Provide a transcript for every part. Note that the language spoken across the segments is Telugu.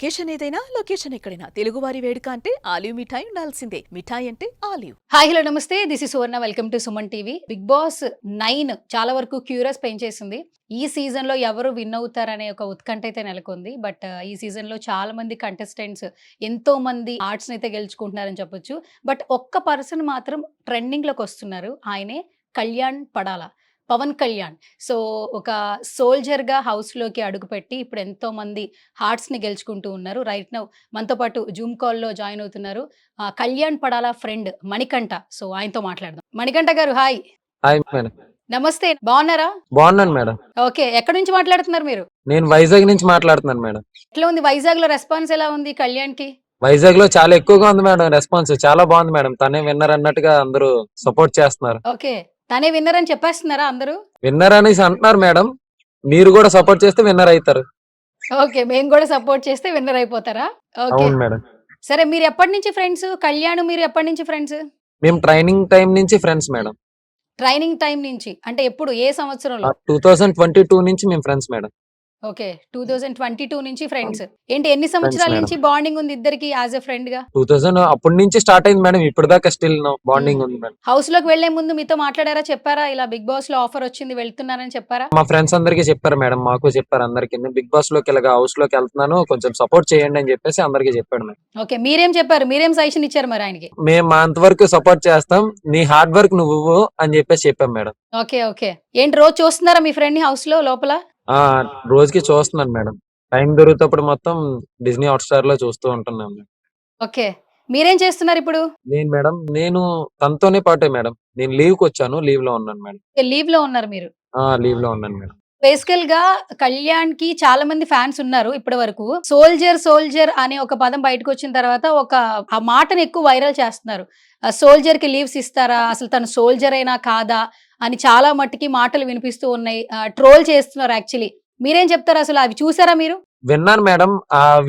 లొకేషన్ ఏదైనా లొకేషన్ ఎక్కడైనా తెలుగువారి వేడుక అంటే ఆలివ్ మిఠాయి ఉండాల్సిందే. మిఠాయి అంటే ఆలివ్. హాయ్ హలో నమస్తే, this is Suvarna. Welcome to Suman TV. Bigg Boss 9 చాలా వరకు క్యూరియస్ పెంచేసింది. ఈ సీజన్ లో ఎవరు విన్ అవుతారనే ఒక ఉత్కంఠ అయితే నెలకొంది. బట్ ఈ సీజన్ లో చాలా మంది కంటెస్టెంట్స్ ఎంతో మంది ఆర్ట్స్ అయితే గెలుచుకుంటున్నారని చెప్పొచ్చు. బట్ ఒక్క పర్సన్ మాత్రం ట్రెండింగ్ లోకి వస్తున్నారు. ఆయనే కళ్యాణ్ పడాల, పవన్ కళ్యాణ్. సో ఒక సోల్జర్ గా హౌస్ లోకి అడుగుపెట్టి ఇప్పుడు ఎంతో మంది హార్ట్స్ ని గెలుచుకుంటూ ఉన్నారు. రైట్ నౌ మనతో పాటు జూమ్ కాల్ లో జాయిన్ అవుతున్నారు కళ్యాణ్ పడాల ఫ్రెండ్ మణికంఠ. సో ఆయనతో మాట్లాడదాం. మణికంఠ గారు హాయ్. Hi madam. నమస్తే, బాగున్నారా? బాగున్నాను మేడం. ఓకే, ఎక్కడి నుంచి మాట్లాడుతున్నారు మీరు? నేను వైజాగ్ నుంచి మాట్లాడుతున్నాను మేడం. ఎట్లా ఉంది వైజాగ్ లో రెస్పాన్స్, ఎలా ఉంది కళ్యాణ్ కి? వైజాగ్ లో చాలా ఎక్కువగా ఉంది మేడం. రెస్పాన్స్ చాలా బాగుంది మేడం. తనే విన్నర్ అన్నట్టుగా అందరూ సపోర్ట్ చేస్తున్నారు. ఓకే, తనే విన్నర్ అని చెప్పేస్తున్నారా అందరూ? విన్నర్ అనేసి అంటున్నారు మేడం. మీరు కూడా సపోర్ట్ చేస్తే విన్నర్ అవుతారు. ఓకే, మేము కూడా సపోర్ట్ చేస్తే విన్నర్ అయిపోతారా? ఓకే అవును మేడం. సరే, మీరు ఎప్పటి నుంచి ఫ్రెండ్స్? కళ్యాణ్ మీరు ఎప్పటి నుంచి ఫ్రెండ్స్? మేము ట్రైనింగ్ టైం నుంచి ఫ్రెండ్స్ మేడం. ట్రైనింగ్ టైం నుంచి అంటే ఎప్పుడు, ఏ సంవత్సరంలో? 2022 నుంచి మేము ఫ్రెండ్స్ మేడం. ఓకే, 2022 నుంచి ఫ్రెండ్స్. ఏంటి, ఎన్ని ఫ్రెండ్స్ సంవత్సరాల మేడం. నుంచి బాండింగ్ ఉంది ఇద్దరికి యాజ్ ఎ ఫ్రెండ్ గా? 2000 అప్పటి నుంచి స్టార్ట్ అయింది మేడం. ఇప్పుడు దాకా స్టిల్ బాండింగ్ ఉంది మేడం. హౌస్ లోకి వెళ్లే ముందు మీతో మాట్లాడారా, చెప్పారా ఇలా బిగ్ బాస్ లో ఆఫర్ వచ్చింది వెళ్తున్నారని చెప్పారా? మా ఫ్రెండ్స్ అందరికీ చెప్పారు మేడం. మాకు చెప్పారు అందరికి. బిగ్ బాస్ లోకి ఇలాగా హౌస్ లోకి వెళ్తున్నాను, కొంచెం సపోర్ట్ చేయండి అని చెప్పేసి అందరికీ చెప్పాడు మేడం. ఓకే, మీరేం చెప్పారు? మీరేం సజెషన్ ఇచ్చారు మరి ఆయనకి? మేము మా అంతవరకు సపోర్ట్ చేస్తాం, నీ హార్డ్ వర్క్ నువ్వు అని చెప్పేసి చెప్పాం మేడం. ఓకే ఓకే, ఏంటి రోజు చూస్తున్నారా మీ ఫ్రెండ్ ని హౌస్ లో లోపల? ఆ రోజుకి చూస్తున్నాను మేడం. టైం దొరికినప్పుడు మొత్తం డిజ్నీ హాట్‌స్టార్ లో చూస్తూ ఉంటున్నాం మేడం. ఓకే, మీరేం చేస్తున్నారు ఇప్పుడు? నేను తనతోనే పాటే మేడం. నేను లీవ్ కి వచ్చాను, లీవ్ లో ఉన్నాను మేడం. లీవ్ లో ఉన్నారు మీరు? లీవ్ లో ఉన్నాను మేడం. బేసికల్ గా కళ్యాణ్ కి చాలా మంది ఫ్యాన్స్ ఉన్నారు ఇప్పటి వరకు. సోల్జర్ సోల్జర్ అనే ఒక పదం బయటకు వచ్చిన తర్వాత ఆ మాటను ఎక్కువ వైరల్ చేస్తున్నారు. సోల్జర్ కి లీవ్స్ ఇస్తారా, అసలు తను సోల్జర్ అయినా కాదా అని చాలా మట్టుకి మాటలు వినిపిస్తూ ఉన్నాయి. ట్రోల్ చేస్తున్నారు యాక్చువల్లీ. మీరేం చెప్తారు అసలు? అవి చూసారా మీరు? విన్నాను మేడం.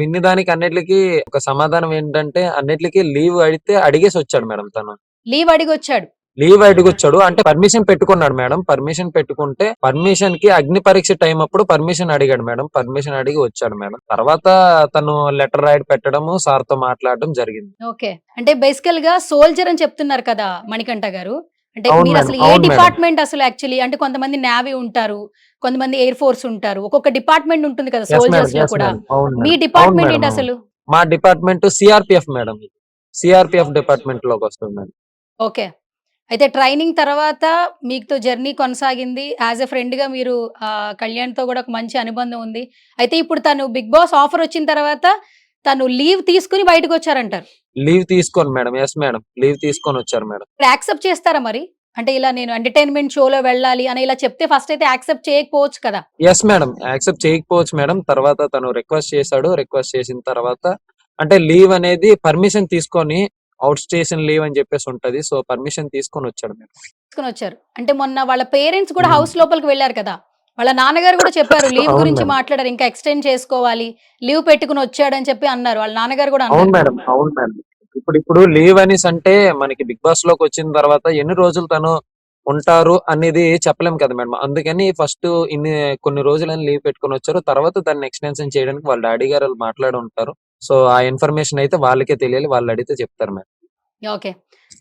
విన్ని దానికి అన్నిటికి ఒక సమాధానం ఏంటంటే, అన్నిటికి లీవ్ అడిగితే అడిగేసి వచ్చాడు మేడం తను. లీవ్ అడిగొచ్చాడు. లీవ్ అడిగొచ్చాడు అంటే పర్మిషన్ పెట్టుకున్నాడు మేడం. పర్మిషన్ పెట్టుకుంటే పర్మిషన్ కి అగ్ని పరీక్ష టైం అప్పుడు పర్మిషన్ అడిగాడు మేడం. పర్మిషన్ అడిగి వచ్చాడు మేడం. తర్వాత తను లెటర్ రాయడ్ పెట్టడము, సార్ తో మాట్లాడడం జరిగింది. ఓకే, అంటే బేసికల్ గా సోల్జర్ అని చెప్తున్నారు కదా మణికంఠ గారు. అంటే అవును మీరు మేడం. అసలు ఏ అవును మేడం. డిపార్ట్మెంట్ అసలు యాక్చువల్లీ? అంటే కొంతమంది నేవీ ఉంటారు, కొంతమంది ఎయిర్ ఫోర్స్ ఉంటారు, ఒక్కొక్క డిపార్ట్మెంట్ ఉంటుంది కదా ఎస్ మేడం. సోల్జర్స్ లో ఎస్ కూడా. మేడం. అవును మీ మేడం. అవును డిపార్ట్మెంట్ మేడం. ఏంటి అవును. అసలు? మా department CRPF madam. CRPF department లోకి వస్తుంది మేడం. ఓకే, అయితే ట్రైనింగ్ తర్వాత మీతో జర్నీ కొనసాగింది. యాజ్ ఎ ఫ్రెండ్ గా మీరు కళ్యాణ్ తో కూడా ఒక మంచి అనుబంధం ఉంది. అయితే ఇప్పుడు తను బిగ్ బాస్ ఆఫర్ వచ్చిన తర్వాత తను లీవ్ తీసుకుని బయటకు వచ్చారంటారు. లీవ్ తీసుకోను మేడం. Yes madam. లీవ్ తీసుకొని వచ్చారు మేడం. యాక్సెప్ట్ చేస్తారా మరి? అంటే ఇలా నేను ఎంటర్టైన్మెంట్ షోలో వెళ్ళాలి అని ఇలా చెప్తే ఫస్ట్ అయితే యాక్సెప్ట్ చేయకపోవచ్చు కదా? Yes madam. యాక్సెప్ట్ చేయకపోవచ్చు మేడం. తర్వాత తను రిక్వెస్ట్ చేశాడు. రిక్వెస్ట్ చేసిన తర్వాత అంటే లీవ్ అనేది పర్మిషన్ తీసుకొని, అవుట్ స్టేషన్ లీవ్ అని చెప్పేసి ఉంటది. సో పర్మిషన్ తీసుకొని వచ్చాడు మేడం. తీసుకొని వచ్చారు. అంటే మొన్న వాళ్ళ పేరెంట్స్ కూడా ఉమ్. హౌస్ లోపలికి వెళ్ళారు కదా, వాళ్ళ నాన్నగారు కూడా చెప్పారు లీవ్ అవును గురించి మేడం. మాట్లాడారు, ఇంకా ఎక్స్టెండ్ చేసుకోవాలి, లీవ్ పెట్టుకుని వచ్చాడని చెప్పి అన్నారు. వాళ్ళ నాన్నగారు కూడా అవును అన్నారు. మేడం. అవును మేడం. ఇప్పుడు లీవ్ అనేసి అంటే మనకి బిగ్ బాస్ లోకి వచ్చిన తర్వాత ఎన్ని రోజులు తను ఉంటారు అనేది చెప్పలేం కదా మేడం. అందుకని ఫస్ట్ కొన్ని రోజులని లీవ్ పెట్టుకొని వచ్చారు. తర్వాత దాన్ని ఎక్స్టెన్షన్ చేయడానికి వాళ్ళ డాడీ గారు వాళ్ళు మాట్లాడి ఉంటారు. సో ఆ ఇన్ఫర్మేషన్ అయితే వాళ్ళకే తెలియాలి. వాళ్ళు అడిగితే చెప్తారు మేడం. ఓకే,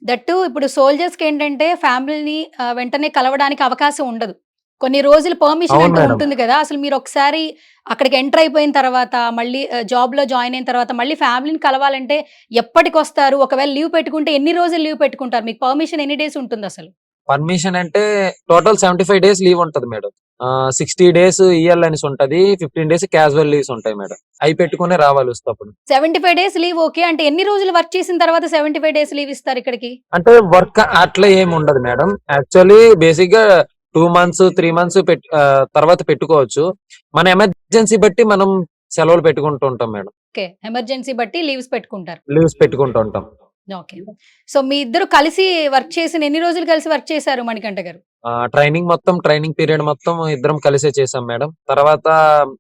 దట్టు ఇప్పుడు సోల్జర్స్ కి ఏంటంటే ఫ్యామిలీని వెంటనే కలవడానికి అవకాశం ఉండదు. కొన్ని రోజులు పర్మిషన్ అవును అంటూ మేడం. ఉంటుంది కదా. అసలు మీరు ఒకసారి అక్కడికి ఎంటర్ అయిపోయిన తర్వాత మళ్ళీ జాబ్ లో జాయిన్ అయిన తర్వాత మళ్ళీ ఫ్యామిలీని కలవాలంటే ఎప్పటికి వస్తారు? ఒకవేళ లీవ్ పెట్టుకుంటే ఎన్ని రోజులు లీవ్ పెట్టుకుంటారు? మీకు పర్మిషన్ ఎన్ని డేస్ ఉంటుంది అసలు? పర్మిషన్ అంటే టోటల్ 75 డేస్ లీవ్ ఉంటది మేడం. 60 డేస్ ఈఎల్ అనేసి ఉంటది. 15 డేస్ క్యాజువల్ లీవ్స్ ఉంటాయి మేడం. అవి పెట్టుకునే రావాలి వస్తే అప్పుడు. 75 డేస్ లీవ్ ఓకే. అంటే ఎన్ని రోజులు వర్క్ చేసిన తర్వాత 75 డేస్ లీవ్ ఇస్తారు ఇక్కడికి? అంటే వర్క్ అట్లా ఏమి ఉండదు మేడం. యాక్చువల్లీ బేసిక్ గా 2 మంత్స్ 3 మంత్స్ తర్వాత పెట్టుకోవచ్చు. మన ఎమర్జెన్సీ బట్టి మనం సెలవులు పెట్టుకుంటూ ఉంటాం మేడం. ఓకే, ఎమర్జెన్సీ బట్టి లీవ్స్ పెట్టుకుంటారు. లీవ్స్ పెట్టుకుంటూ ఉంటాం. ఓకే, సో మీ ఇద్దరు కలిసి వర్క్ చేసిన ఎన్ని రోజులు కలిసి వర్క్ చేశారు మణికంఠ గారు? ట్రైనింగ్ పీరియడ్ మొత్తం ఇద్దరం కలిసే చేసాం మేడం. తర్వాత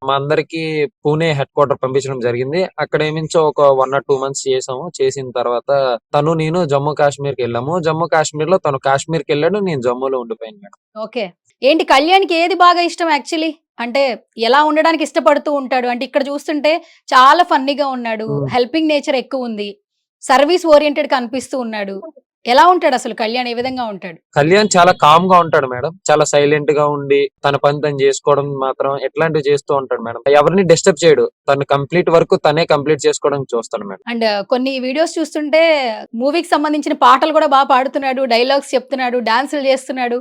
మా అందరికి పూణే హెడ్ క్వార్టర్ పంపించడం జరిగింది. అక్కడ ఏమించో ఒక 1 or 2 మంత్స్ చేసాము. చేసిన తర్వాత నేను జమ్మూ కాశ్మీర్ కి వెళ్ళాము. జమ్మూ కాశ్మీర్ లో తను కాశ్మీర్ కి వెళ్ళాడు, నేను జమ్మూలో ఉండిపోయాను మేడం. ఓకే, ఏంటి కళ్యాణ్కి ఏది బాగా ఇష్టం యాక్చువల్లీ? అంటే ఎలా ఉండడానికి ఇష్టపడుతూ ఉంటాడు? అంటే ఇక్కడ చూస్తుంటే చాలా ఫన్నీగా ఉన్నాడు. హ్మ్. హెల్పింగ్ నేచర్ ఎక్కువ ఉంది. సర్వీస్ ఓరియెంటెడ్ కనిపిస్తూ ఉన్నాడు. ఎలా ఉంటాడు అసలు కళ్యాణ్? ఏ విధంగా ఉంటాడు? కళ్యాణ్ చాలా కామ్ గా ఉంటాడు మేడం. చాలా సైలెంట్ గా ఉండి తన పని తను చేసుకోవడం మాత్రం ఎట్లాంటివి చేస్తూ ఉంటాడు మేడం. ఎవరిని డిస్టర్బ్ చేయడు. తను కంప్లీట్ వర్క్ తనే కంప్లీట్ చేసుకోవడానికి చూస్తాడు మేడం. అండ్ కొన్ని వీడియోస్ చూస్తుంటే మూవీకి సంబంధించిన పాటలు కూడా బాగా పాడుతున్నాడు. డైలాగ్స్ చెప్తున్నాడు. డాన్సులు చేస్తున్నాడు.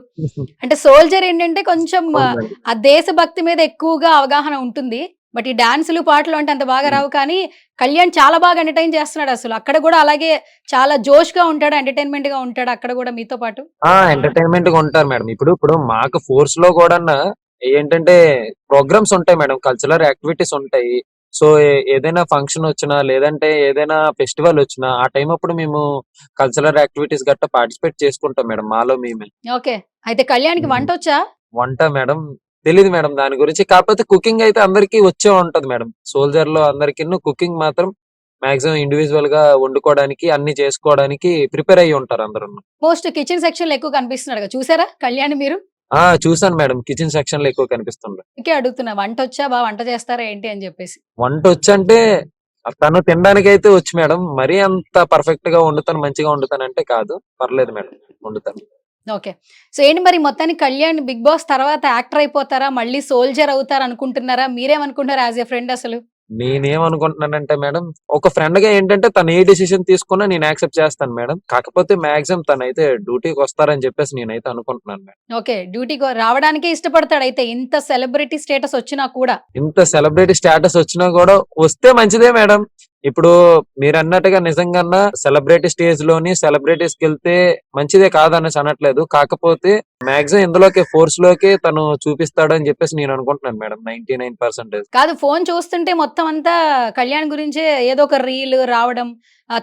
అంటే సోల్జర్ ఏంటంటే కొంచెం అవును మేడం. ఆ దేశభక్తి మీద ఎక్కువగా అవగాహన ఉంటుంది. బట్ ఈ డాన్సులు పాటలు అంటే అంత బాగా రావు. కానీ కళ్యాణ్ చాలా బాగా ఎంటర్టైన్ చేస్తున్నాడు అసలు. అక్కడ కూడా అలాగే చాలా జోష్ గా ఉంటాడు. ఎంటర్టైన్మెంట్ గా ఉంటాడు అక్కడ కూడా మీతో పాటు. ఎంటర్టైన్మెంట్ గా ఉంటారు మేడం. ఇప్పుడు మాకు ఫోర్స్ లో కూడా ఏంటంటే ప్రోగ్రామ్స్ ఉంటాయి మేడం. కల్చరల్ యాక్టివిటీస్ ఉంటాయి. సో ఏదైనా ఫంక్షన్ వచ్చినా లేదంటే ఏదైనా ఫెస్టివల్ వచ్చినా ఆ టైం అప్పుడు మేము కల్చరల్ యాక్టివిటీస్ గట్టా పార్టిసిపేట్ చేసుకుంటాం మేడం. మాలో మేమే. ఓకే. అయితే కళ్యాణ్కి వంట వచ్చా? వంట మేడం తెలీదు మేడం దాని గురించి. కాకపోతే కుకింగ్ అయితే అందరికీ వచ్చే ఉంటది మేడం. సోల్జర్ లో అందరికి కుకింగ్ మాత్రం మాక్సిమం ఇండివిజువల్ గా వండుకోవడానికి అన్ని చేసుకోవడానికి ప్రిపేర్ అయ్యి ఉంటారు అందరూ. మోస్ట్ కిచెన్ సెక్షన్ లో ఎక్కువ కనిపిస్తున్నాడు. చూసారా కళ్యాణ్ మీరు? చూసాను మేడం. కిచెన్ సెక్షన్ లో ఎక్కువ కనిపిస్తుండ్రు. అందుకే అడుగుతున్నా, వంట వచ్చా? బాగా వంట చేస్తారా ఏంటి అని చెప్పేసి. వంట వచ్చంటే తను తినడానికి అయితే వచ్చు మేడం. మరీ అంత పర్ఫెక్ట్ గా వండుతాను మంచిగా వండుతాను అంటే కాదు. పర్లేదు మేడం వండుతాను. ఓకే. సో ఏంటి మరి మొత్తానికి కళ్యాణ్ బిగ్ బాస్ తర్వాత యాక్టర్ అయిపోతారా? మళ్ళీ సోల్జర్ అవుతారా అనుకుంటున్నారా? మీరేమనుకుంటారు యాజ్ ఎ ఫ్రెండ్ అసలు? నేనేమనుకుంటున్నానంటే మేడం, ఒక ఫ్రెండ్ గా ఏంటంటే తను ఏ డిసిషన్ తీసుకున్నా నేను యాక్సెప్ట్ చేస్తాను మేడం. కాకపోతే మాక్సిమం తనైతే డ్యూటీకి వస్తారని చెప్పేసి నేనైతే అనుకుంటున్నాను మేడం. ఓకే. డ్యూటీకి రావడానికే ఇష్టపడతాడు అయితే, ఇంత సెలబ్రిటీ స్టేటస్ వచ్చినా కూడా. ఇంత సెలబ్రిటీ స్టేటస్ వచ్చినా కూడా వస్తే మంచిదే మేడం. ఇప్పుడు మీరు అన్నట్టుగా నిజంగా సెలబ్రిటీ స్టేజ్ లోని సెలబ్రిటీస్ కి వెళ్తే మంచిదే కాదనేసి అనట్లేదు. కాకపోతే మాక్సిమం ఇందులోకి ఫోర్స్ లోకి తను చూపిస్తాడు అని చెప్పేసి నేను అనుకుంటున్నాను మేడం. 99%. కాదు, ఫోన్ చూస్తుంటే మొత్తం అంతా కళ్యాణ్ గురించే ఏదో ఒక రీల్ రావడం,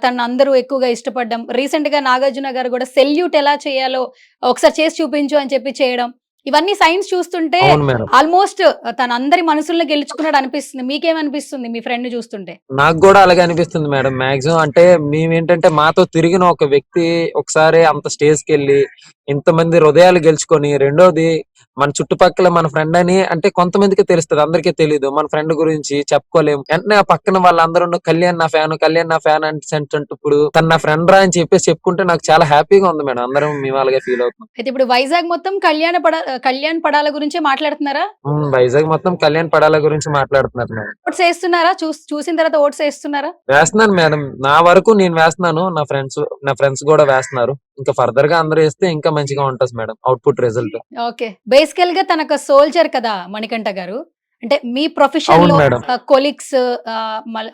తనను అందరూ ఎక్కువగా ఇష్టపడడం. రీసెంట్ గా నాగార్జున గారు కూడా సెల్యూట్ ఎలా చేయాలో ఒకసారి చేసి చూపించు అని చెప్పి చేయడం. ఇవన్నీ సైన్స్ చూస్తుంటే అవును మేడం. ఆల్మోస్ట్ తన అందరి మనసుల్ని గెలుచుకున్నాడు అనిపిస్తుంది. మీకేమనిపిస్తుంది మీ ఫ్రెండ్ చూస్తుంటే? నాకు కూడా అలాగే అనిపిస్తుంది మేడం. మాక్సిమం అంటే మేమేంటంటే మాతో తిరిగిన ఒక వ్యక్తి ఒకసారి అంత స్టేజ్ కి వెళ్ళి ఇంతమంది హృదయాలు గెలుచుకొని, రెండోది మన చుట్టుపక్కల మన ఫ్రెండ్ అని అంటే కొంతమందికి తెలుస్తుంది. అందరికీ తెలీదు. మన ఫ్రెండ్ గురించి చెప్పుకోలేము. వెంటనే ఆ పక్కన వాళ్ళందరూ కళ్యాణ్ నా ఫ్యాన్ అంటే ఇప్పుడు తన నా ఫ్రెండ్ రా అని చెప్పేసి చెప్పుకుంటే నాకు చాలా హ్యాపీగా ఉంది మేడం. అందరం మేము అలాగే ఫీల్ అవుతున్నాం. అయితే ఇప్పుడు వైజాగ్ మొత్తం కళ్యాణ్ పడాల గురించే మాట్లాడుతున్నారా? వైజాగ్ మొత్తం కళ్యాణ్ పడాల గురించి మాట్లాడుతున్నారు మేడం. ఓట్స్ వేస్తున్నారా? చూసిన తర్వాత ఓట్స్ వేస్తున్నారా? వేస్తున్నాను మేడం. నా వరకు నేను వేస్తున్నాను. నా ఫ్రెండ్స్ కూడా వేస్తున్నారు. ఇంకా ఫర్దర్ గా అందరూ వేస్తే ఇంకా మంచిగా ఉంటుంది మేడం అవుట్పుట్ రిజల్ట్. ఓకే. బేసికల్ గా తనకు సోల్జర్ కదా మణికంఠ గారు. అంటే మీ ప్రొఫెషన్ అవును లో మేడం. కొలీగ్స్,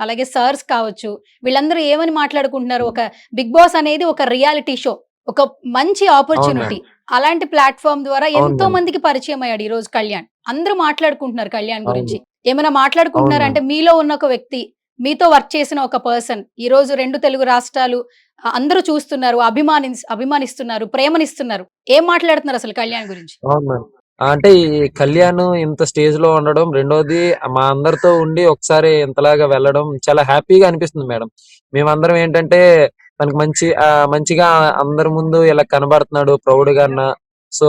అలాగే సర్స్ కావచ్చు, వీళ్ళందరూ ఏమని మాట్లాడుకుంటున్నారు? ఒక బిగ్ బాస్ అనేది ఒక రియాలిటీ షో, ఒక మంచి ఆపర్చునిటీ. అలాంటి ప్లాట్ఫామ్ ద్వారా అవును ఎంతో మేడం. మందికి పరిచయం అయ్యాడు ఈ రోజు కళ్యాణ్. అందరూ మాట్లాడుకుంటున్నారు కళ్యాణ్ అవును. గురించి. ఏమైనా అవును మాట్లాడుకుంటున్నారా? మేడం. అంటే మీలో ఉన్న ఒక వ్యక్తి, మీతో వర్క్ చేసిన ఒక పర్సన్ ఈ రోజు 2 తెలుగు రాష్ట్రాలు అందరూ చూస్తున్నారు, అభిమానిస్తున్నారు, ప్రేమనిస్తున్నారు. ఏం మాట్లాడుతున్నారు అసలు కళ్యాణ్ గురించి? అవును మేడం. అంటే ఈ కళ్యాణ్ ఇంత స్టేజ్ లో ఉండడం, రెండోది మా అందరితో ఉండి ఒకసారి ఇంతలాగా వెళ్ళడం చాలా హ్యాపీగా అనిపిస్తుంది మేడం. మేమందరం ఏంటంటే తనకు మంచిగా అందరి ముందు ఇలా కనబడుతున్నాడు ప్రౌడ్ గా. సో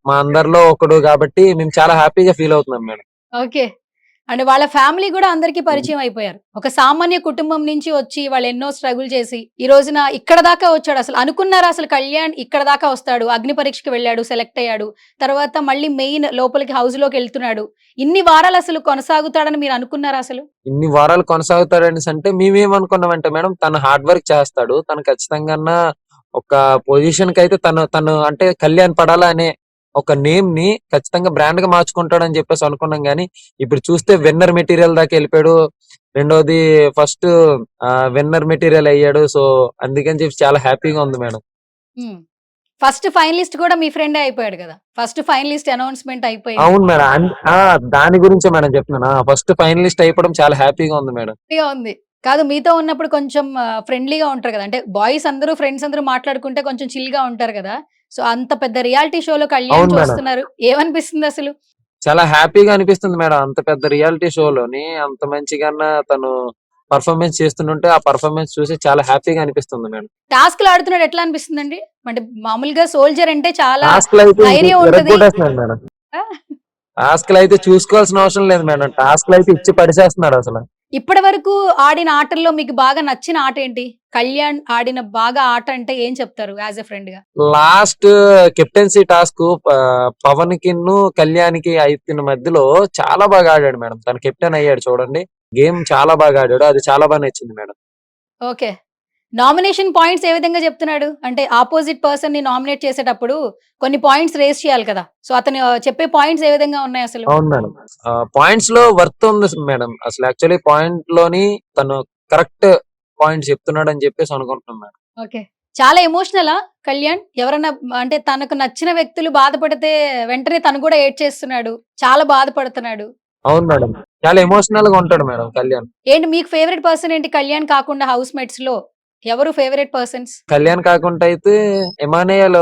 మా అందరిలో ఒకడు కాబట్టి మేము చాలా హ్యాపీగా ఫీల్ అవుతున్నాం మేడం. ఓకే. అంటే వాళ్ళ ఫ్యామిలీ కూడా అందరికీ పరిచయం అయిపోయారు. ఒక సామాన్య కుటుంబం నుంచి వచ్చి వాళ్ళు ఎన్నో స్ట్రగుల్ చేసి ఈ రోజున ఇక్కడ దాకా వచ్చాడు. అసలు అనుకున్నారా అసలు కళ్యాణ్ ఇక్కడ దాకా వస్తాడు? అగ్ని పరీక్షకి వెళ్ళాడు, సెలెక్ట్ అయ్యాడు. తర్వాత మళ్ళీ మెయిన్ లోపలికి హౌస్ లోకి వెళ్తున్నాడు. ఇన్ని వారాలు అసలు కొనసాగుతాడని మీరు అనుకున్నారా అసలు? ఇన్ని వారాలు కొనసాగుతాడని అంటే మేమేమనుకున్నామంటే మేడం తను హార్డ్ వర్క్ చేస్తాడు. తను ఖచ్చితంగా ఒక పొజిషన్ కి అయితే తను అంటే కళ్యాణ్ పడాలా అనే ఒక నేమ్ ని ఖచ్చితంగా బ్రాండ్ గా మార్చుకుంటాడని చెప్పేసి అనుకున్నాం. గానీ ఇప్పుడు చూస్తే విన్నర్ మెటీరియల్ దాకా వెళ్ళిపోయాడు. రెండోది ఫస్ట్ విన్నర్ మెటీరియల్ అయ్యాడు. సో అందుకని చెప్పి చాలా హ్యాపీగా ఉంది మేడం. ఫస్ట్ ఫైనలిస్ట్ కూడా మీ ఫ్రెండే అయిపోయాడు కదా. ఫస్ట్ ఫైనలిస్ట్ అనౌన్స్మెంట్ అయిపోయింది. అవును మేడం. దాని గురించే మేడం చెప్తున్నా. ఫస్ట్ ఫైనలిస్ట్ అయిపోవడం చాలా హ్యాపీగా ఉంది మేడం. హ్యాపీగా ఉంది. కాదు, మీతో ఉన్నప్పుడు కొంచెం ఫ్రెండ్లీగా ఉంటారు కదా. అంటే బాయ్స్ అందరూ, ఫ్రెండ్స్ అందరూ మాట్లాడుకుంటే కొంచెం చిల్ గా ఉంటారు కదా. సో అంత పెద్ద రియాలిటీ షోలో కళ్యాణ్ అవును మేడం. చూస్తున్నారు. ఏమనిపిస్తుంది అసలు? చాలా హ్యాపీగా అనిపిస్తుంది మేడం. అంత పెద్ద రియాలిటీ షోలోని అంత మంచిగా తను పర్ఫార్మెన్స్ చేస్తుంటే ఆ పర్ఫార్మెన్స్ చూసి చాలా హ్యాపీగా అనిపిస్తుంది మేడం. టాస్క్లు ఆడుతున్నాడు ఎట్లా అనిపిస్తుందండి? అంటే మామూలుగా సోల్జర్ అంటే చాలా టాస్క్ అయితే ధైర్యం ఉంటది. విరగ్గొట్టేస్తున్నాడు మేడం. టాస్క్లు అయితే చూసుకోవాల్సిన అవసరం లేదు మేడం, టాస్క్లు అయితే ఇచ్చి పడిచేస్తున్నాడు అసలు. ఇప్పటి వరకు ఆడిన ఆటల్లో మీకు బాగా నచ్చిన ఆట ఏంటి? కళ్యాణ్ ఆడిన బాగా ఆట అంటే ఏం చెప్తారు యాజ్ ఎ ఫ్రెండ్ గా? లాస్ట్ కెప్టెన్సీ టాస్క్ పవన్ కిన్ను కళ్యాణ్కి అయిన మధ్యలో చాలా బాగా ఆడాడు మేడం. తను కెప్టెన్ అయ్యాడు చూడండి, గేమ్ చాలా బాగా ఆడాడు, అది చాలా బాగా నచ్చింది మేడం. ఓకే. నామినేషన్ పాయింట్స్ ఏ విధంగా చెప్తున్నాడు? అంటే ఆపోజిట్ పర్సన్ ని నామినేట్ చేసేటప్పుడు కొన్ని పాయింట్స్ రేస్ చేయాలి కదా, సో అతను చెప్పే పాయింట్స్ ఏ విధంగా ఉన్నాయి అసలు? అవును మేడం, పాయింట్స్ లో వర్త్ ఉంది మేడం. అసలు యాక్చువల్లీ పాయింట్ లోని తను కరెక్ట్ పాయింట్ చెప్తున్నాడు అని చెప్పేసి అనుకుంటున్నాం మేడం. ఓకే. చాలా ఎమోషనలా కళ్యాణ్? ఎవరన్నా అంటే తనకు నచ్చిన వ్యక్తులు బాధపడితే వెంటనే తను కూడా ఏడ్ చేస్తున్నాడు, చాలా బాధపడుతున్నాడు. అవును మేడం, చాలా ఎమోషనల్ గా ఉంటాడు మేడం కళ్యాణ్. ఏంటి మీకు ఫేవరెట్ పర్సన్ ఏంటి కళ్యాణ్ కాకుండా? హౌస్ మేట్స్ లో ఎవరు ఫేవరెట్ పర్సన్స్? కళ్యాణ్ కాకుండా అయితే ఎమానియల్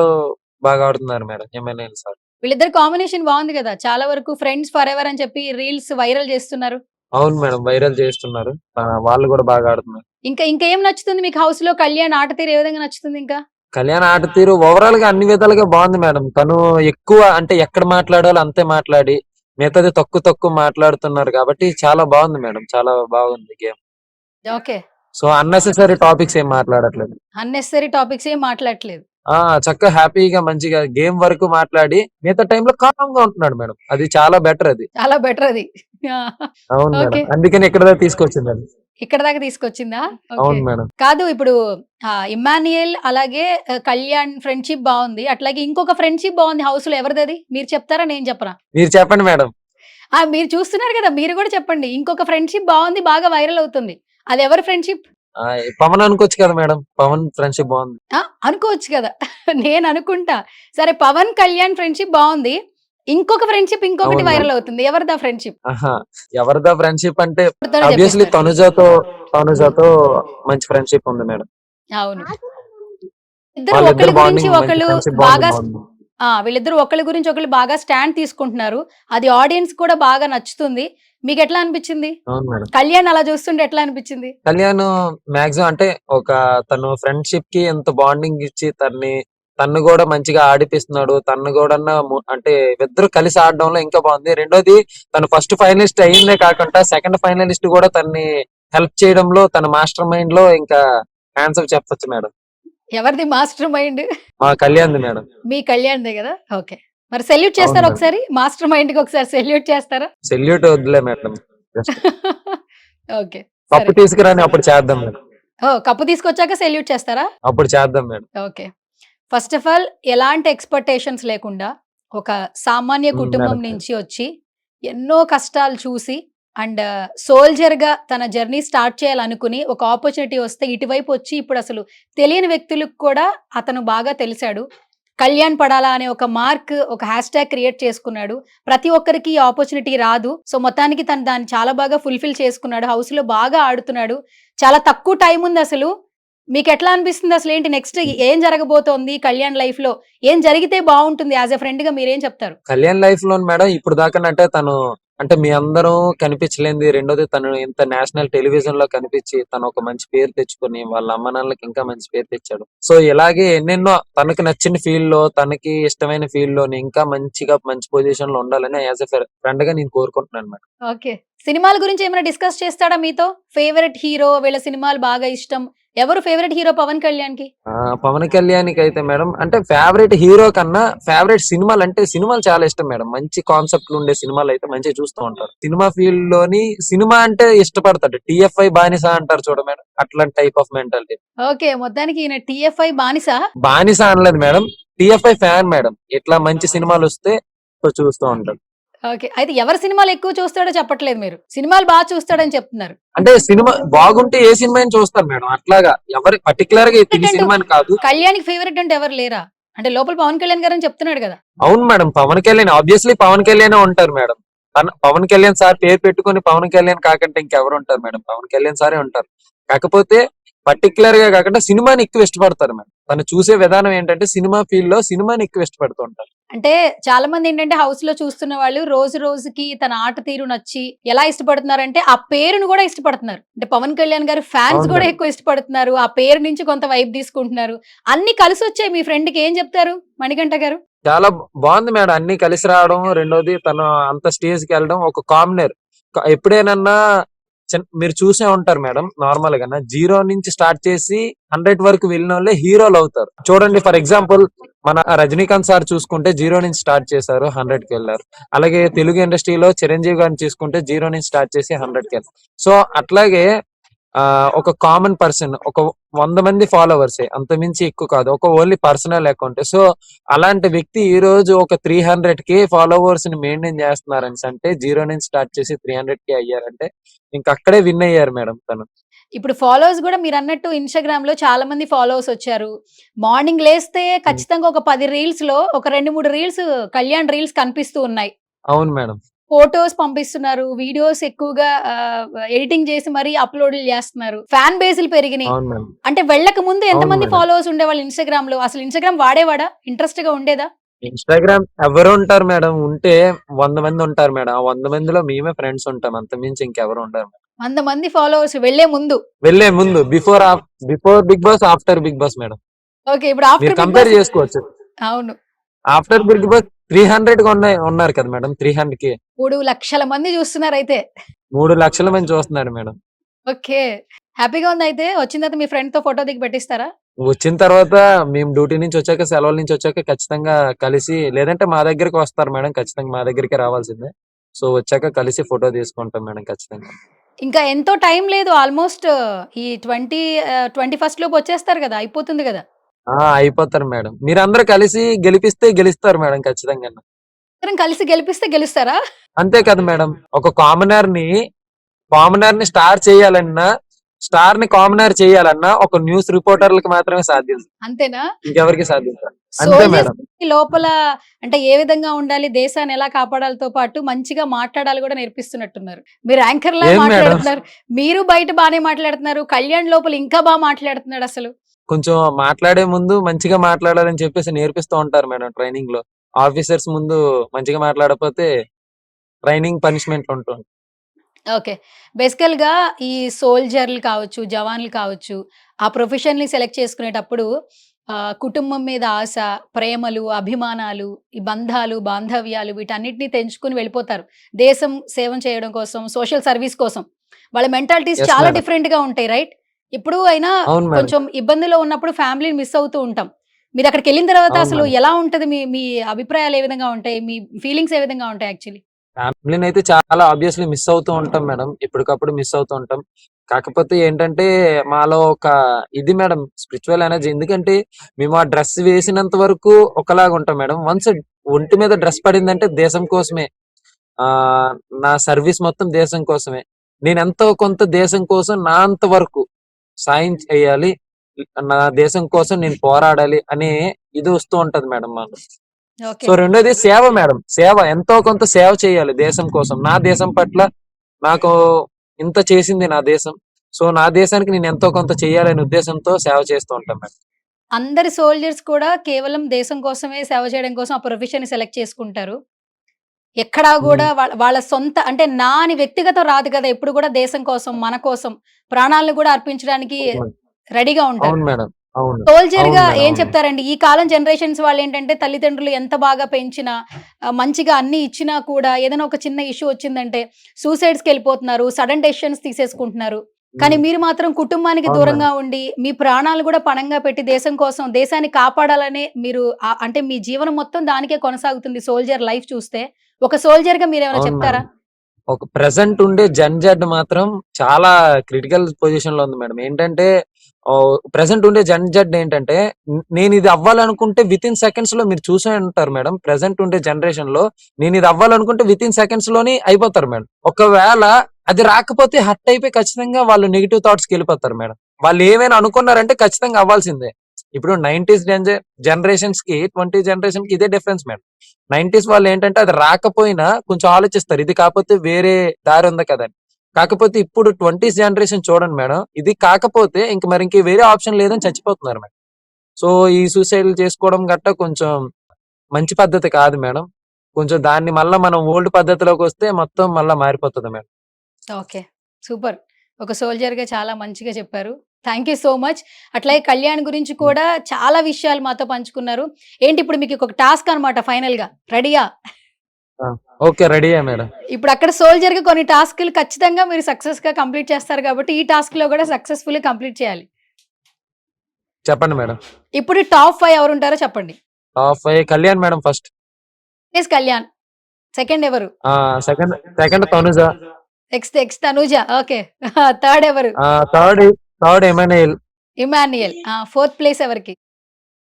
బాగా ఆడుతున్నారు మేడం, ఎమానియల్ సార్. వీళ్ళిద్దరు కాంబినేషన్ బాగుంది కదా, చాలా వరకు ఫ్రెండ్స్ ఫర్ ఎవర్ అని చెప్పి రీల్స్ వైరల్ చేస్తున్నారు. అవును మేడం, వైరల్ చేస్తున్నారు, వాళ్ళు కూడా బాగా ఆడుతున్నారు. ఇంకా ఇంకేం నచ్చుతుంది మీకు హౌస్ లో? కళ్యాణ్ ఆట తీరు ఏ విధంగా నచ్చుతుంది? ఇంకా కళ్యాణ్ ఆట తీరు ఓవరాల్ గా అన్ని విధాలుగా బాగుంది మేడం. తను ఎక్కువ అంటే ఎక్కడ మాట్లాడాలో అంతే మాట్లాడి, మిగతాది తక్కువ మాట్లాడుతున్నారు కాబట్టి చాలా బాగుంది మేడం, చాలా బాగుంది game. Okay. So unnecessary topics ఏం మాట్లాడట్లేదు. అన్నెసరీ టాపిక్స్ ఏం మాట్లాడట్లేదు. చక్కగా హ్యాపీగా మంచిగా గేమ్ వరకు మాట్లాడి మిగతా టైంలో కామ్ గా ఉంటున్నాడు మేడం, అది చాలా బెటర్, అది చాలా బెటర్ అది. అవును మేడం, ఓకే. అందుకని ఇక్కడ దాకా తీసుకొచ్చింది అది. ఇక్కడ దాకా తీసుకొచ్చిందా? ఓకే. అవును మేడం. కాదు ఇప్పుడు ఇమ్మాన్యుయల్ అలాగే కళ్యాణ్ ఫ్రెండ్షిప్ బాగుంది, అట్లాగే ఇంకొక ఫ్రెండ్షిప్ బాగుంది హౌస్ లో. ఎవరిది మీరు చెప్తారా నేను చెప్పరా? మీరు చెప్పండి మేడం. మీరు చూస్తున్నారు కదా, మీరు కూడా చెప్పండి. ఇంకొక ఫ్రెండ్షిప్ బాగుంది, బాగా వైరల్ అవుతుంది, అది ఎవరి ఫ్రెండ్షిప్? పవన్ అనుకోవచ్చు కదా మేడం, పవన్ ఫ్రెండ్షిప్ బాగుంది. అనుకోవచ్చు కదా. నేను అనుకుంటా. సరే, పవన్ కళ్యాణ్ ఫ్రెండ్షిప్ బాగుంది, ఇంకొక ఫ్రెండ్షిప్ ఇంకొకటి అవును వైరల్ మేడం. అవుతుంది, ఎవరిదా ఫ్రెండ్షిప్? ఎవరిదా ఫ్రెండ్షిప్ అంటే ఎవరితోనో ఆబ్వియస్లీ చెప్పేస్తారు. తనుజాతో మంచి ఫ్రెండ్షిప్ ఉంది మేడం. అవును. ఇద్దరు వాళ్ళిద్దరు ఒకళ్ళ గురించి బాండింగ్ మంచి ఒకళ్ళు ఫ్రెండ్షిప్ బాగా బాండింగ్ బాగుంది. వీళ్ళిద్దరు ఒకళ్ళ గురించి ఒకళ్ళు బాగా స్టాండ్ తీసుకుంటున్నారు, అది ఆడియన్స్ కూడా బాగా నచ్చుతుంది. మీకు ఎట్లా అనిపించింది? అవును మేడం. కళ్యాణ్ అలా చూస్తుంటే ఎట్లా అనిపించింది? కళ్యాణ్ మాక్సిమం అంటే ఒక తను ఫ్రెండ్షిప్ కి ఎంత బాండింగ్ ఇచ్చి తను కూడా మంచిగా ఆడిపిస్తున్నాడు. తను కూడా అంటే ఇద్దరు కలిసి ఆడడంలో ఇంకా బాగుంది. రెండోది, తను ఫస్ట్ ఫైనలిస్ట్ అయిందే కాకుండా సెకండ్ ఫైనలిస్ట్ కూడా తన్ని హెల్ప్ చేయడంలో తన మాస్టర్ మైండ్ లో ఇంకా ఆన్సర్ చెప్పొచ్చు మేడం. ఎవరిది మాస్టర్ మైండ్? మా కళ్యాణ్ది మేడం. మీ కళ్యాణ్దే కదా. ఓకే. మరి సెల్యూట్ అవును చేస్తారా మేడం. ఒకసారి? మాస్టర్ మైండ్ కి ఒకసారి సెల్యూట్ చేస్తారా? సెల్యూట్ వద్దులే మేడం, జస్ట్ ఓకే. కప్పు సరే. తీసుకురాని అప్పుడు చేద్దాం మేడం, కప్పు తీసుకొచ్చాక సెల్యూట్ చేస్తారా? అప్పుడు చేద్దాం madam. Okay. First of all ఎలాంటి ఎక్స్‌పెక్టేషన్స్ లేకుండా ఒక సామాన్య కుటుంబం మేడం. నుంచి వచ్చి ఎన్నో కష్టాలు చూసి అండ్ సోల్జర్‌గా తన జర్నీ స్టార్ట్ చేయాలనుకుని ఒక ఆపర్చునిటీ వస్తే ఇటువైపు వచ్చి ఇప్పుడు అసలు తెలియని వ్యక్తులకు కూడా అతను బాగా తెలిసాడు. కళ్యాణ్ పడాలా అనే ఒక మార్క్, ఒక హ్యాష్‌ట్యాగ్ క్రియేట్ చేసుకున్నాడు. ప్రతి ఒక్కరికి ఈ ఆపర్చునిటీ రాదు. సో మొత్తానికి తను దాన్ని చాలా బాగా ఫుల్‌ఫిల్ చేసుకున్నాడు. హౌస్‌లో బాగా ఆడుతున్నాడు. చాలా తక్కువ టైం ఉంది అసలు. మీకెట్లా అనిపిస్తుంది అసలేంటి నెక్స్ట్ ఏం జరగబోతోంది కళ్యాణ్ లైఫ్‌లో? ఏం జరిగితే బావుంటుంది? యాస్ ఎ ఫ్రెండ్‌గా మీరేం చెప్తారు? కళ్యాణ్ లైఫ్ లో మేడం ఇప్పుడు దాకా అంటే తను అంటే మీ అందరూ కనిపించలేంది. రెండోది, తను ఇంత నేషనల్ టెలివిజన్ లో కనిపించి తను ఒక మంచి పేరు తెచ్చుకొని వాళ్ళ అమ్మ నాన్నలకి ఇంకా మంచి పేరు తెచ్చాడు. సో ఇలాగే ఎన్నెన్నో తనకి నచ్చిన ఫీల్డ్ లో, తనకి ఇష్టమైన ఫీల్డ్ లోని ఇంకా మంచిగా మంచి పొజిషన్ లో ఉండాలని యాజ్ ఎ ఫ్రెండ్ గా నేను కోరుకుంటున్నాను మేడం. ఓకే. సినిమాల గురించి ఏమైనా డిస్కస్ చేస్తాడా మీతో? ఫేవరెట్ హీరో, వీళ్ళ సినిమాలు బాగా ఇష్టం. ఎవరు ఫేవరెట్ హీరో పవన్ కళ్యాణ్‌కి? పవన్ కళ్యాణ్కి అయితే మేడం అంటే ఫేవరెట్ హీరో కన్నా ఫేవరెట్ సినిమాలు అంటే సినిమాలు చాలా ఇష్టం మేడం. మంచి కాన్సెప్ట్లు ఉండే సినిమాలు అయితే మంచిగా చూస్తూ ఉంటారు. సినిమా ఫీల్డ్ లోని సినిమా అంటే ఇష్టపడతాడు. టిఎఫ్ఐ బానిస అంటారు చూడ మేడం, అట్లాంటి టైప్ ఆఫ్ మెంటాలిటీ. ఓకే. మొత్తానికి ఈయన టీఎఫ్ఐ బానిస. బానిస అనలేదు మేడం, టిఎఫ్ఐ ఫ్యాన్ మేడం. ఇట్లా మంచి సినిమాలు వస్తే చూస్తూ ఉంటాడు. ఓకే. అయితే ఎవరి సినిమాలు ఎక్కువ చూస్తాడో చెప్పట్లేదు మీరు. సినిమాలు బాగా చూస్తాడని చెప్తున్నారు. అంటే సినిమా బాగుంటే ఏ సినిమా అయినా చూస్తారు మేడం. అట్లాగా ఎవరి పర్టికులర్ గా ఈ సినిమా అని కాదు. కళ్యాణ్‌కి ఫేవరెట్ అంటే ఎవరు లేరా? అంటే లోపల పవన్ కళ్యాణ్ గారని చెప్తున్నాడు కదా. అవును మేడం, పవన్ కళ్యాణ్ ఆబ్వియస్లీ పవన్ కళ్యాణ్ ఉంటారు మేడం. పవన్ కళ్యాణ్ సార్ పేరు పెట్టుకొని పవన్ కళ్యాణ్ కాకంటే ఇంకెవరు ఉంటారు మేడం? పవన్ కళ్యాణ్ సారే ఉంటారు. కాకపోతే పర్టికులర్ గా కాకుండా సినిమాని ఎక్కువ ఇష్టపడతారు మేడం. తను చూసే విధానం ఏంటంటే సినిమా ఫీల్డ్ లో సినిమాని ఎక్కువ ఇష్టపడుతూ ఉంటారు. అంటే చాలా మంది ఏంటంటే హౌస్ లో చూస్తున్న వాళ్ళు రోజు రోజుకి తన ఆట తీరు నచ్చి ఎలా ఇష్టపడుతున్నారంటే ఆ పేరును కూడా ఇష్టపడుతున్నారు. అంటే పవన్ కళ్యాణ్ గారు ఫ్యాన్స్ అవును కూడా మేడం. ఎక్కువ ఇష్టపడుతున్నారు. ఆ పేరు నుంచి కొంత వైబ్ తీసుకుంటున్నారు. అన్ని కలిసి వచ్చాయి. మీ ఫ్రెండ్ కి ఏం చెప్తారు మణికంఠ గారు? చాలా బాగుంది మేడం. అన్ని కలిసి రావడం. రెండోది తను అంత స్టేజ్ కి వెళ్ళడం ఒక కామనర్. ఎప్పుడేనన్నా మీరు చూసే ఉంటారు మేడం. నార్మల్ గా 0 నుంచి స్టార్ట్ చేసి 100 వరకు వెళ్ళిన వాళ్ళే హీరోలు అవుతారు. చూడండి ఫర్ ఎగ్జాంపుల్ మన రజనీకాంత్ సార్ చూసుకుంటే 0 నుంచి స్టార్ట్ చేశారు, 100 కి వెళ్ళారు. అలాగే తెలుగు ఇండస్ట్రీలో చిరంజీవి గారిని చూసుకుంటే 0 నుంచి స్టార్ట్ చేసి 100 కి వెళ్ళారు. సో అట్లాగే ఒక కామన్ పర్సన్ ఒక 100 మంది ఫాలోవర్స్ అంతమించి ఎక్కువ కాదు. ఒక ఓన్లీ పర్సనల్ అకౌంట్. సో అలాంటి వ్యక్తి ఈ రోజు ఒక 300K ఫాలోవర్స్ ని మెయింటైన్ చేస్తున్నారని అంటే 0 నుంచి స్టార్ట్ చేసి 300K అయ్యారంటే ఇంక అక్కడే విన్ అయ్యారు మేడం తను. ఇప్పుడు ఫాలోవర్స్ కూడా మీరు అన్నట్టు ఇన్‌స్టాగ్రామ్‌లో చాలా మంది ఫాలోవర్స్ వచ్చారు. మార్నింగ్ లేస్తే ఖచ్చితంగా ఒక 10 రీల్స్‌లో ఒక 2, 3 రీల్స్ కళ్యాణ్ రీల్స్ కనిపిస్తూ ఉన్నాయి. అవును మేడం. ఫోటోస్ పంపిస్తున్నారు. వీడియోస్ ఎక్కువగా ఎడిటింగ్ చేసి మరీ అప్‌లోడ్‌లు చేస్తున్నారు. ఫ్యాన్ బేస్‌లు పెరిగినాయి. అవును మేడం. అంటే వెళ్ళక ముందు అవును ఎంతమంది మేడం. ఫాలోవర్స్ ఉండేవాళ్ళు ఇన్‌స్టాగ్రామ్‌లో? అసలు ఇన్‌స్టాగ్రామ్ వాడేవాడా? ఇంట్రెస్ట్‌గా ఉండేదా? ఇన్‌స్టాగ్రామ్ ఎవరు ఉంటారు మేడం? ఉంటే 100 మంది ఉంటారు మేడం. ఆ 100 మందిలో మేమే ఫ్రెండ్స్ ఉంటాం. అంతకుమించి ఇంకెవరు ఉండరు. 100 మంది ఫాలోవర్స్ వెళ్ళే ముందు. వెళ్ళే ముందు before Bigg Boss, after Bigg Boss madam. Okay. ఇప్పుడు మీరు ఆఫ్టర్ బిగ్ కంపేర్ బాస్ చేసుకోవచ్చు. అవును. ఆఫ్టర్ బిగ్ బాస్ 300 గా ఉన్నారు కదా మేడం. 300K 3,00,000 మంది చూస్తున్నారైతే. 3 లక్షల మంది చూస్తున్నారు మేడం. ఓకే. హ్యాపీగా ఉందయితే. వచ్చిన తర్వాత మీ ఫ్రెండ్‌తో ఫోటో దిగి పెట్టిస్తారా? వచ్చిన తర్వాత మేము డ్యూటీ నుంచి వచ్చాక, సెలవుల నుంచి వచ్చాక ఖచ్చితంగా కలిసి, లేదంటే మా దగ్గరికి వస్తారు మేడం. ఖచ్చితంగా మా దగ్గరికి రావాల్సిందే. సో వచ్చాక కలిసి ఫోటో తీసుకుంటాం మేడం ఖచ్చితంగా. ఇంకా ఎంతో టైం లేదు. ఆల్‌మోస్ట్ ఈ 21 లోపు వచ్చేస్తారు గదా! అయిపోతుంది గదా! అయిపోతారు మేడం. మీరందరూ కలిసి గెలిపిస్తే గెలుస్తారు మేడం ఖచ్చితంగా. అందరం కలిసి గెలిపిస్తే గెలుస్తారా? అంతే కదా మేడం. ఒక కామనర్ ని స్టార్ చేయాలన్నా, స్టార్ ని కామనర్ చేయాలన్నా ఒక న్యూస్ రిపోర్టర్లకు మాత్రమే సాధ్యం. అంతేనా? ఇంకెవరికి సాధ్యం కాదు. అంతే సోల్జర్స్ మేడం. లోపల అంటే ఏ విధంగా ఉండాలి, దేశాన్ని ఎలా కాపాడాలితో పాటు మంచిగా మాట్లాడాలి గూడా నేర్పిస్తున్నట్టున్నారు. మీరు యాంకర్‌లా ఏం మేడం? మాట్లాడుతున్నారు. మీరు బయట బానే మాట్లాడుతున్నారు. కళ్యాణ్ లోపల ఇంకా మాట్లాడుతున్నాడసలు. కొంచెం మాట్లాడే ముందు మంచిగా మాట్లాడాలని చెప్పేసి నేర్పిస్తూ ఉంటారు మేడం ట్రైనింగ్ లో. ఆఫీసర్స్ ముందు మంచిగా మాట్లాడకపోతే ట్రైనింగ్ పనిష్మెంట్ ఉంటుంది. ఓకే. బేసికల్‌గా ఈ సోల్జర్‌లు కావచ్చు, జవాన్లు కావచ్చు, ఆ ప్రొఫెషన్‌ని సెలెక్ట్ చేసుకునేటప్పుడు కుటుంబం మీద ఆశ, ప్రేమలు, అభిమానాలు, ఈ బంధాలు, బాంధవ్యాలు వీటన్నిటిని తెంచుకొని వెళ్ళిపోతారు. దేశం సేవం చేయడం కోసం, సోషల్ సర్వీస్ కోసం. వాళ్ళ మెంటాలిటీస్ యెస్ చాలా మేడం. డిఫరెంట్‌గా ఉంటాయి. రైట్? ఇప్పుడు అయినా అవును మేడం. కొంచెం ఇబ్బందిలో ఉన్నప్పుడు ఫ్యామిలీని మిస్ అవుతూ ఉంటాం. మీరక్కడికెళ్ళిన తర్వాత అవును అసలు మేడం. ఎలా ఉంటది? మీ మీ అభిప్రాయాలు ఏ విధంగా ఉంటాయి? మీ ఫీలింగ్స్ ఏ విధంగా ఉంటాయి యాక్చువల్లీ? ఫ్యామిలీనైతే చాలా ఆబ్వియస్లీ మిస్ అవుతూ ఉంటాం మేడం. ఎప్పటికప్పుడు మిస్ అవుతూ ఉంటాం. కాకపోతే ఏంటంటే మాలో ఒక ఇది మేడం, స్పిరిచ్యువల్ ఎనర్జీ. ఎందుకంటే మేము ఆ డ్రెస్ వేసినంత వరకు ఒకలాగా ఉంటాం మేడం. వన్స్ ఒంటి మీద డ్రెస్ పడిందంటే దేశం కోసమే. ఆహ్, నా సర్వీస్ మొత్తం దేశం కోసమే. నేనెంతో కొంత దేశం కోసం నా అంత వరకు సాయం చేయాలి. నా దేశం కోసం నేను పోరాడాలి అనే ఇది వస్తూ ఉంటది మేడం మాకు. ఓకే. సో రెండోది సేవ మేడం. సేవ ఎంతో కొంత సేవ చేయాలి దేశం కోసం. నా దేశం పట్ల నాకు ఇంత చేసింది నా దేశం. సో నా దేశానికి నేను ఎంతో కొంత చేయాలనే ఉద్దేశంతో సేవ చేస్తూ ఉంటాను మేడం. అందరి సోల్జర్స్ కూడా కేవలం దేశం కోసమే సేవ చేయడం కోసం ఆ ప్రొఫెషన్‌ని సెలెక్ట్ చేసుకుంటారు. ఎక్కడా హ్మ్. గూడా వాళ్ళ సొంత అంటే నా అని వ్యక్తిగతం రాదు కదా! ఎప్పుడు కూడా దేశం కోసం, మన కోసం ప్రాణాలను కూడా అర్పించడానికి అవును. రెడీగా ఉంటారు. అవును మేడం. అవును. అవును సోల్జర్‌గా మేడం. ఏం అవును. చెప్తారండి? ఈ కాలం జనరేషన్స్ వాళ్ళేంటంటే తల్లిదండ్రులు ఎంత బాగా పెంచినా, మంచిగా అన్నీ ఇచ్చినా కూడా ఏదైనా ఒక చిన్న ఇష్యూ వచ్చిందంటే సూసైడ్స్‌కెళ్ళిపోతున్నారు. Sudden decisions తీసేసుకుంటున్నారు. కానీ హ్మ్. మీరు మాత్రం కుటుంబానికి అవును మేడం. దూరంగా ఉండి, మీ ప్రాణాలు గూడా పణంగా పెట్టి దేశం కోసం, దేశాన్ని కాపాడాలనే మీరు అంటే మీ జీవనం మొత్తం దానికే కొనసాగుతుంది సోల్జర్ లైఫ్ చూస్తే. ఒక సోల్జర్‌గా మీరేమైనా అవును మేడం. చెప్తారా? ఒక ప్రెజెంట్ ఉండే జెడ్ మాత్రం చాలా క్రిటికల్ పొజిషన్ లో ఉంది మేడం. ఏంటంటే ప్రెజెంట్ ఉండే జెడ్ ఏంటంటే నేను ఇది అవ్వాలనుకుంటే వితిన్ సెకండ్స్ లో మీరు చూసే ఉంటారు మేడం. ప్రెజెంట్ ఉండే జనరేషన్ లో నేను ఇది అవ్వాలనుకుంటే వితిన్ సెకండ్స్ లోని అయిపోతారు మేడం. ఒకవేళ అది రాకపోతే హర్ట్ అయిపోయి ఖచ్చితంగా వాళ్ళు నెగిటివ్ థాట్స్కి వెళ్ళిపోతారు మేడం. వాళ్ళు ఏమైనా అనుకున్నారంటే ఖచ్చితంగా అవ్వాల్సిందే. ఇప్పుడు 90s జనరేషన్స్ కి 20 జనరేషన్ కి ఇదే డిఫరెన్స్ మేడం. 90s వాళ్ళు ఏంటంటే అది రాకపోయినా కొంచెం ఆలోచిస్తారు. ఇది కాకపోతే వేరే దారి ఉంది కదని. కాకపోతే ఇప్పుడు 20s జనరేషన్ చూడండి మేడం. ఇది కాకపోతే ఇంక వేరే ఆప్షన్ లేదని చచ్చిపోతున్నారు మేడం. సో ఈ సూసైడ్‌లు చేసుకోవడం గట్టా కొంచెం మంచి పద్ధతి కాదు మేడం. కొంచెం దాన్ని మళ్ళా మనం ఓల్డ్ పద్ధతిలోకొస్తే మొత్తం మళ్ళా మారిపోతది మేడం. ఓకే. సూపర్. ఒక సోల్జర్‌గా చాలా మంచిగా చెప్పారు. Thank you so much. అట్లాగే కళ్యాణ్ గురించి కూడా చాలా విషయాలు మాతో పంచుకున్నారు. ఏంటి ఇప్పుడు మీకు ఒక టాస్క్ అనమాట ఫైనల్‌గా. రెడీయా? ఓకే. రెడీయే మేడం. ఇప్పుడు అక్కడ సోల్జర్‌గా కొన్ని టాస్క్‌లు ఖచ్చితంగా మీరు సక్సెస్‌గా కంప్లీట్ చేస్తారు కాబట్టి, ఈ టాస్క్‌లో కూడా సక్సెస్‌ఫుల్‌గా కంప్లీట్ చేయాలి. చెప్పండి మేడం. ఇప్పుడు టాప్ 5 ఎవరుంటారో చెప్పండి. Top 5 Kalyan madam first. Yes Kalyan. Second ఎవరు? Second second Tanuja. Yes Tanuja. Okay. Third ఎవరు? Third third Emmanuel. Immanuel. Fourth place ఎవరికి?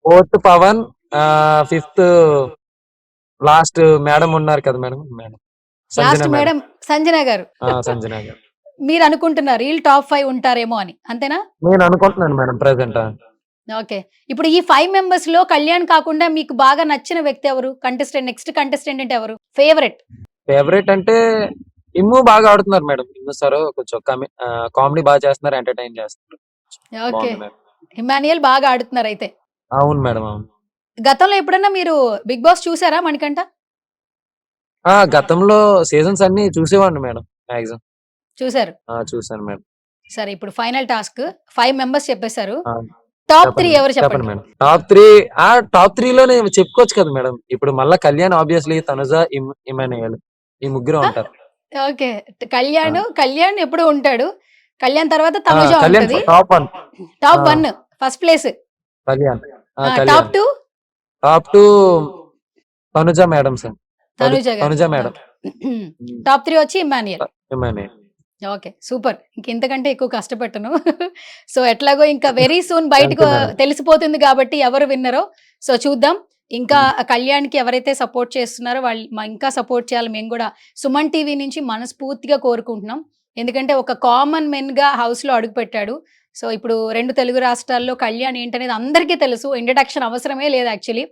Fourth Pavan. Fifth last madam ఉన్నారు కదా madam. Madam last Sanjana madam. Madam Sanjana గారు. సంజన గారు. మీరు అనుకుంటున్నారు వీళ్ళు టాప్ 5 ఉంటారేమో అని. అంతేనా? నేను అనుకుంటున్నాను మేడం ప్రెసెంట్. ఓకే. ఇప్పుడు ఈ 5 మెంబర్స్‌లో కళ్యాణ్ కాకుండా మీకు బాగా నచ్చిన వ్యక్తి ఎవరు? నెక్స్ట్ కంటెస్టెంట్ అంటే ఎవరు? ఫేవరెట్. ఫేవరెట్ అంటే ఇమ్ము బాగా ఆడుతున్నారు మేడం. ఇమ్ము సార్ కొంచెం కామెడీ బాగా చేస్తున్నారు, ఎంటర్టైన్ చేస్తున్నారు. ఓకే. బాగుంది మేడం. ఇమాన్యుయల్ బాగా ఆడుతున్నారు అయితే. అవును మేడం. అవును. గతంలో ఎప్పుడన్నా మీరు బిగ్ బాస్ చూసారా మణికంఠ? గతంలో సీజన్స్ అన్ని చూసేవాడిని మేడం మాక్సిమం. చూసారు. చూసాను మేడం. సరే ఇప్పుడు ఫైనల్ టాస్క్ 5 మెంబర్స్ చెప్పేశారు. ఆ, టాప్ 3 చెప్పండి ఎవరు చెప్పండి చెప్పండి. మేడం. టాప్ 3 లోనే చెప్పుకోవచ్చు కదా మేడం. ఇప్పుడు మళ్ళా కళ్యాణ్, ఆబ్వియస్లీ తనుజ, ఇమాన్యుయల్ ఈ ముగ్గురు ఉంటారు. ఓకే. ఆ, కళ్యాణ్ ఎప్పుడు ఉంటాడు. కళ్యాణ్ తర్వాత తనుజ కళ్యాణ్ ఉంటది. Top 1. Top 1 first place. Kalyan. Top Kalyan 2 top 2 Tanuja madam sir. Tanuja గారు. తనుజ మేడం. టాప్ 3 వచ్చి ఇమాన్యుయల్. ఇమాన్యుయల్. ఓకే. సూపర్. ఇంతకంటే ఎక్కువ కష్టపెట్టను. సో ఎట్లాగో ఇంకా వెరీ సూన్ థ్యాంక్ బయటకు యూ మేడం. తెలిసిపోతుంది కాబట్టి ఎవరు విన్నరో. సో చూద్దాం. ఇంకా కళ్యాణ్‌కి ఎవరైతే సపోర్ట్ చేస్తున్నారో వాళ్ళు ఇంకా సపోర్ట్ చేయాలి. మేము కూడా సుమన్ టీవీ నుంచి మనస్ఫూర్తిగా కోరుకుంటున్నాం. ఎందుకంటే ఒక కామన్ మెన్‌గా హౌస్‌లో అడుగుపెట్టాడు. సో ఇప్పుడు 2 తెలుగు రాష్ట్రాల్లో కళ్యాణ్ ఏంటనేది అందరికీ తెలుసు. ఇంట్రడక్షన్ అవసరమే లేదు యాక్చువల్లీ.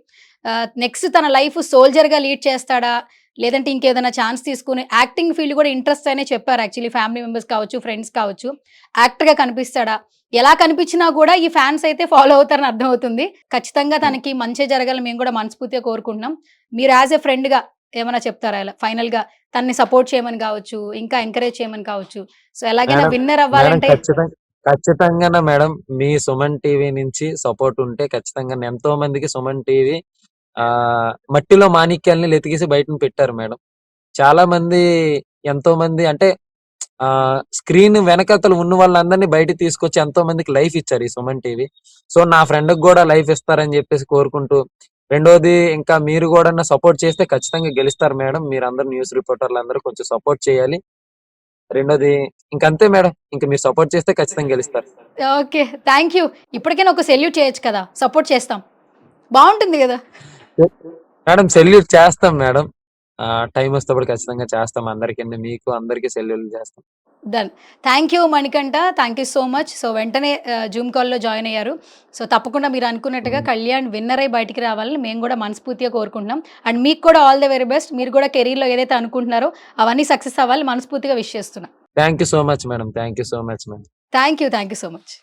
నెక్స్ట్ తన లైఫ్ సోల్జర్‌గా లీడ్ చేస్తాడా? లేదంటే ఇంకేదైనా ఛాన్స్ తీసుకొని యాక్టింగ్ ఫీల్డ్ కూడా ఇంట్రెస్ట్ అనే చెప్పారు యాక్చువల్లీ. ఫ్యామిలీ మెంబర్స్ కావచ్చు, ఫ్రెండ్స్ కావచ్చు. యాక్టర్‌గా కనిపిస్తాడా? ఎలా కనిపించినా కూడా ఈ ఫ్యాన్స్ అయితే ఫాలో అవుతారని అర్థమవుతుంది. ఖచ్చితంగా తనకి మంచే జరగాలని మేము కూడా మనస్ఫూర్తిగా కోరుకుంటున్నాం. మీరు యాజ్ ఎ ఫ్రెండ్‌గా ఏమైనా చెప్తారా ఇలా ఫైనల్‌గా తనని సపోర్ట్ చేయమని కావచ్చు, ఇంకా ఎంకరేజ్ చేయమని కావచ్చు. సో ఎలాగైనా మేడం విన్నర్ మేడం అవ్వాలంటే ఖచ్చితంగా మేడం మీ సుమన్ టీవీ నుంచి సపోర్ట్ ఉంటే ఖచ్చితంగా ఎంతో మందికి సుమన్ టీవీ మట్టిలో మాణిక్యాలని వెతికేసి బయటను పెట్టారు మేడం. చాలా మంది, ఎంతో మంది అంటే స్క్రీన్ వెనకతలు ఉన్న వాళ్ళందరినీ బయటికి తీసుకొచ్చి ఎంతో మందికి లైఫ్ ఇచ్చారు ఈ సుమన్ టీవీ. సో నా ఫ్రెండ్కి కూడా లైఫ్ ఇస్తారని చెప్పేసి కోరుకుంటూ, రెండోది ఇంకా మీరు కూడా సపోర్ట్ చేస్తే ఖచ్చితంగా గెలుస్తారు మేడం. మీరు అందరు న్యూస్ రిపోర్టర్లు అందరూ కొంచెం సపోర్ట్ చేయాలి. రెండోది ఇంకంతే మేడం. ఇంక మీరు సపోర్ట్ చేస్తే ఖచ్చితంగా గెలుస్తారు. ఓకే. Thank you. ఇప్పటికైనా ఒక సెల్యూట్ చేయొచ్చు కదా! సపోర్ట్ చేస్తాం. బావుంటుంది గదా! మేడం సెల్యూట్ చేస్తాం మేడం. టైం వస్తేప్పుడు ఖచ్చితంగా చేస్తాం. అందరికీ, మీకు అందరికీ సెల్యూట్ చేస్తాం. Done. Thank you Manikanta. Thank you so much. So వెంటనే జూమ్ కాల్‌లో జాయిన్ అయ్యారు. సో తప్పకుండా మీరు అనుకున్నట్టుగా కళ్యాణ్ విన్నర్ అయ్యి బయటికి రావాలని మేము కూడా మనస్ఫూర్తిగా కోరుకుంటున్నాం. అండ్ మీకు కూడా ఆల్ ది వెరీ బెస్ట్. మీరు కూడా కెరీర్‌లో ఏదైతే అనుకుంటున్నారో అవన్నీ సక్సెస్ అవ్వాలని మనస్ఫూర్తిగా విష్ చేస్తున్నా. Thank you so much madam. Thank you so much madam. Thank you so much.